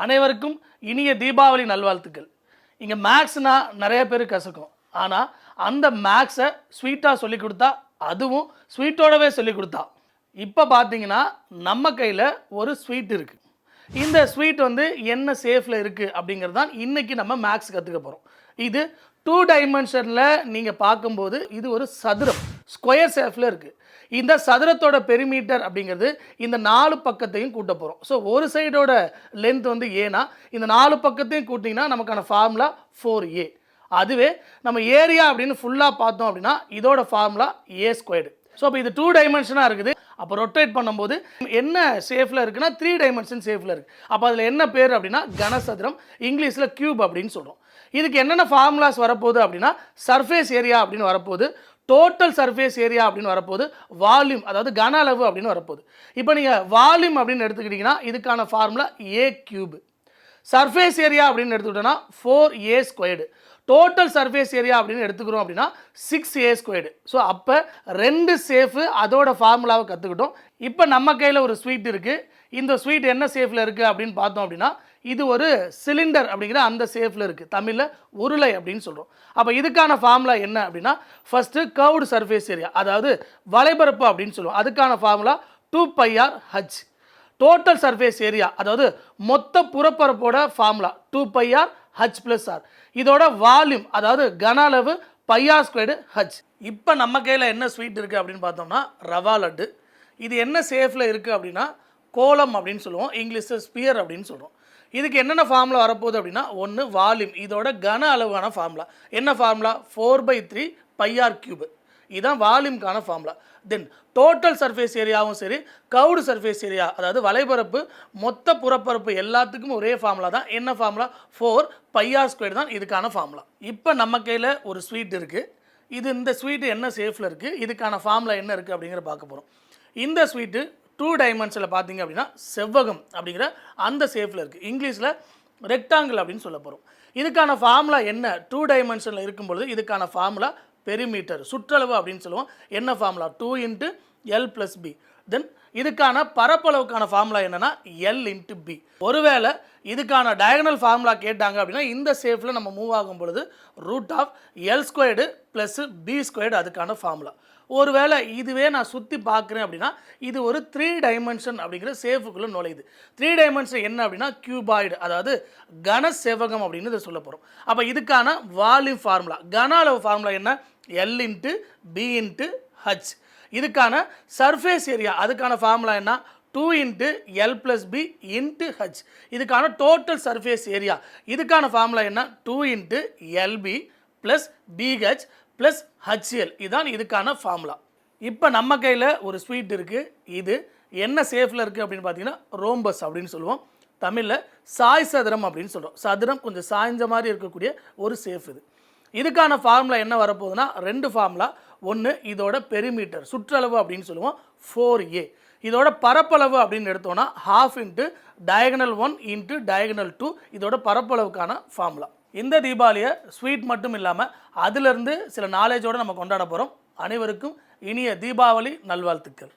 அனைவருக்கும் இனிய தீபாவளி நல்வாழ்த்துக்கள். இங்கே மேக்ஸ்னா நிறைய பேர் கசக்கும். ஆனால் அந்த மேக்ஸை ஸ்வீட்டாக சொல்லி கொடுத்தா, அதுவும் ஸ்வீட்டோடவே சொல்லி கொடுத்தா. இப்போ பார்த்தீங்கன்னா நம்ம கையில் ஒரு ஸ்வீட் இருக்குது. இந்த ஸ்வீட் என்ன சேஃபில் இருக்குது அப்படிங்கிறது தான் இன்றைக்கி நம்ம மேக்ஸ் கற்றுக்க போகிறோம். இது 2 டைமென்ஷனில் நீங்கள் பார்க்கும்போது இது ஒரு சதுரம், ஸ்கொயர் ஷேப்பில் இருக்குது. இந்த சதுரத்தோட பெரிமீட்டர் அப்படிங்கிறது இந்த 4 பக்கத்தையும் கூட்ட போகிறோம். ஸோ ஒரு சைடோட லென்த் ஏனா இந்த 4 பக்கத்தையும் கூட்டிங்கன்னா நமக்கான ஃபார்முலா 4a. அதுவே நம்ம ஏரியா அப்படின்னு ஃபுல்லாக பார்த்தோம் அப்படின்னா இதோட ஃபார்முலா a ஸ்கொயர்டு. ஸோ இப்போ இது 2 டைமென்ஷனாக இருக்குது. அப்போ ரொட்டேட் பண்ணும்போது என்ன சேஃபில் இருக்குன்னா 3 டைமென்ஷன் சேஃபில் இருக்குது. அப்போ அதில் என்ன பேர் அப்படின்னா கனசதுரம், இங்கிலீஷில் கியூப் அப்படின்னு சொல்கிறோம். இதுக்கு என்னென்ன ஃபார்முலாஸ் வரப்போகுது அப்படின்னா சர்ஃபேஸ் ஏரியா அப்படின்னு வரப்போகுது, டோட்டல் சர்ஃபேஸ் ஏரியா அப்படின்னு வரப்போகுது, வால்யூம் அதாவது கன அளவு அப்படின்னு வரப்போகுது. இப்போ நீங்கள் வால்யூம் அப்படின்னு எடுத்துக்கிட்டிங்கன்னா இதுக்கான formula a cube. Surface area அப்படின்னு எடுத்துக்கிட்டோன்னா 4a squared. Total surface area அப்படின்னு எடுத்துக்கிறோம் அப்படின்னா 6a ஸ்கொயர்டு. ஸோ அப்போ 2 சேஃபு அதோட ஃபார்முலாவை கற்றுக்கிட்டோம். இப்போ நம்ம கையில் ஒரு ஸ்வீட் இருக்குது. இந்த ஸ்வீட் என்ன சேஃபில் இருக்குது அப்படின்னு பார்த்தோம் அப்படின்னா இது ஒரு சிலிண்டர் அப்படிங்கிற அந்த சேஃபில் இருக்குது. தமிழில் உருளை அப்படின்னு சொல்கிறோம். அப்போ இதுக்கான ஃபார்முலா என்ன அப்படின்னா ஃபஸ்ட்டு கர்வ்டு சர்ஃபேஸ் ஏரியா அதாவது வளைபரப்பு அப்படின்னு சொல்லுவோம். அதுக்கான formula 2πr/h. Total surface area அதாவது மொத்த புறப்பரப்போட ஃபார்முலா 2πr/h+r. இதோட வால்யூம் அதாவது கன அளவு πr²h. இப்போ நம்ம கையில் என்ன ஸ்வீட் இருக்குது அப்படின்னு பார்த்தோம்னா ரவா லட்டு. இது என்ன சேஃபில் இருக்குது அப்படின்னா கோலம் அப்படின்னு சொல்லுவோம், இங்கிலீஷில் ஸ்பியர் அப்படின்னு சொல்லுவோம். இதுக்கு என்னென்ன ஃபார்முலா வரப்போகுது அப்படின்னா ஒன்று வால்யூம், இதோட கன அளவான ஃபார்முலா என்ன ஃபார்முலா 4/3πr³. இதுதான் வால்யூம்கான ஃபார்முலா. தென் டோட்டல் சர்ஃபேஸ் ஏரியாவும் சரி கர்வ்டு சர்ஃபேஸ் ஏரியா அதாவது வளைபரப்பு மொத்த புறப்பரப்பு எல்லாத்துக்கும் ஒரே ஃபார்முலா தான். என்ன ஃபார்முலா 4πr² தான் இதுக்கான ஃபார்முலா. இப்போ நம்ம கையில் ஒரு ஸ்வீட் இருக்குது. இந்த ஸ்வீட்டு என்ன சேஃபில் இருக்குது, இதுக்கான ஃபார்முலா என்ன இருக்குது அப்படிங்கிற பார்க்க போகிறோம். இந்த ஸ்வீட்டு 2 டைமென்ஷனில் பார்த்தீங்க அப்படின்னா செவ்வகம் அப்படிங்கிற அந்த சேஃபில் இருக்குது. இங்கிலீஷில் ரெக்டாங்கிள் அப்படின்னு சொல்ல போகிறோம். இதுக்கான ஃபார்முலா என்ன 2 டைமென்ஷனில் இருக்கும்பொழுது இதுக்கான ஃபார்முலா பெரிமீட்டர் சுற்றளவு அப்படின்னு சொல்லுவோம். என்ன ஃபார்முலா 2 × l+b. தென் இதுக்கான பரப்பளவுக்கான ஃபார்முலா என்னென்னா l×b. ஒருவேளை இதுக்கான டயகனல் ஃபார்முலா கேட்டாங்க அப்படின்னா இந்த சேஃபில் நம்ம மூவ் ஆகும் பொழுது √l² + b² அதுக்கான ஃபார்முலா. ஒருவேளை இதுவே நான் சுற்றி பார்க்குறேன் அப்படின்னா இது ஒரு 3 டைமென்ஷன் அப்படிங்கிற சேஃபுக்குள்ளே நுழையுது. 3 டைமென்ஷன் என்ன அப்படின்னா கியூபாய்டு அதாவது கன செவ்வகம் அப்படின்னு இதை சொல்ல போகிறோம். அப்போ இதுக்கான வால்யூம் ஃபார்முலா கன அளவு ஃபார்முலா என்ன l×b×h. இதுக்கான சர்ஃபேஸ் ஏரியா அதுக்கான ஃபார்முலா என்ன 2 × l+b×h. இதுக்கான டோட்டல் சர்ஃபேஸ் ஏரியா இதுக்கான ஃபார்முலா என்ன 2 × lb+bh + hL. இதுதான் இதுக்கான ஃபார்முலா. இப்போ நம்ம கையில் ஒரு ஸ்வீட் இருக்குது. இது என்ன சேஃபில் இருக்குது அப்படின்னு பார்த்தீங்கன்னா ரோம்பஸ் அப்படின்னு சொல்லுவோம். தமிழில் சாய் சதுரம் அப்படின்னு சொல்கிறோம். சதுரம் கொஞ்சம் சாய்ஞ்ச மாதிரி இருக்கக்கூடிய ஒரு சேஃப் இது. இதுக்கான ஃபார்முலா என்ன வரப்போகுதுன்னா 2 ஃபார்முலா. ஒன்று இதோட பெரிமீட்டர் சுற்றளவு அப்படின்னு சொல்லுவோம் 4a. இதோட பரப்பளவு அப்படின்னு எடுத்தோன்னா 1/2 × diagonal 1 × diagonal 2 இதோட பரப்பளவுக்கான ஃபார்முலா. இந்த தீபாவளியை ஸ்வீட் மட்டும் இல்லாமல் அதிலிருந்து சில நாலேஜோடு நம்ம கொண்டாட போகிறோம். அனைவருக்கும் இனிய தீபாவளி நல்வாழ்த்துக்கள்.